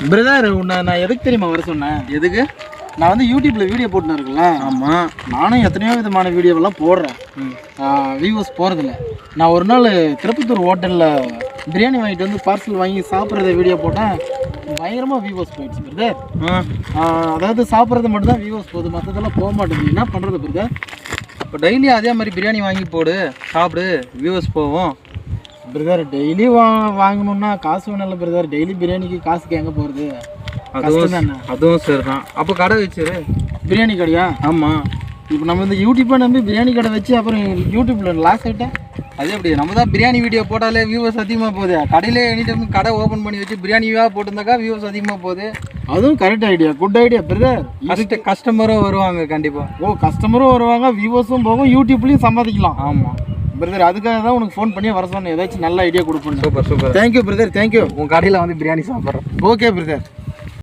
Brother உன்னை நான் எதுக்கு தெரியுமா வர சொன்னேன்? எதுக்கு? நான் வந்து யூடியூப்ல வீடியோ போட்டுன்னு இருக்குல்ல. ஆமாம். நானும் எத்தனையோ விதமான வீடியோவெல்லாம் போடுறேன். வியூவர்ஸ் போகிறதில்ல. நான் ஒரு நாள் திருப்பத்தூர் ஹோட்டலில் பிரியாணி வாங்கிட்டு வந்து பார்சல் வாங்கி சாப்பிட்றத வீடியோ போட்டேன். பயங்கரமாக வியூவர்ஸ் போயிடுச்சு பிரதர். அதாவது சாப்பிட்றது மட்டும் தான் வியூவர்ஸ் போகுது, மற்றதெல்லாம் போக மாட்டேங்குது. என்ன பண்ணுறது பிரதர்? இப்போ டெய்லி அதே மாதிரி பிரியாணி வாங்கி போடு, சாப்பிடு, வியூவர்ஸ் போவோம். பிரதர் டெய்லி வாங்கணும்னா காசு வேணும்ல பிரதர். டெய்லி பிரியாணிக்கு காசுக்கு எங்கே போகிறது? அதுவும் சரி தான். அப்போ கடை வச்சிரு. பிரியாணி கடையா? ஆமாம். இப்போ நம்ம இந்த யூடியூப்பை நம்பி பிரியாணி கடை வச்சு அப்புறம் யூடியூப்பில் லாஸ் ஆகிட்டேன். அதே அப்படி நம்ம தான் பிரியாணி வீடியோ போட்டாலே வியூவர்ஸ் அதிகமாக போகுது. கடையிலே எனி டைம் கடை ஓப்பன் பண்ணி வச்சு பிரியாணியாக போட்டிருந்தாக்கா வியூவர்ஸ் அதிகமாக போகுது. அதுவும் correct idea, good idea brother. கஸ்டமரும் வருவாங்க கண்டிப்பாக. ஓ, கஸ்டமரும் வருவாங்க, வியூவர்ஸும் போகும், யூடியூப்லேயும் சம்பாதிக்கலாம். ஆமாம் பிரதர், அதுக்காக தான் உனக்கு ஃபோன் பண்ணி வர சொன்னேன். ஏதாச்சும் நல்ல ஐடியா கொடுப்பேன். Super super. Thank you brother, thank you. உங்கள் கடையில் வந்து பிரியாணி சாப்பிட்றேன். Okay brother.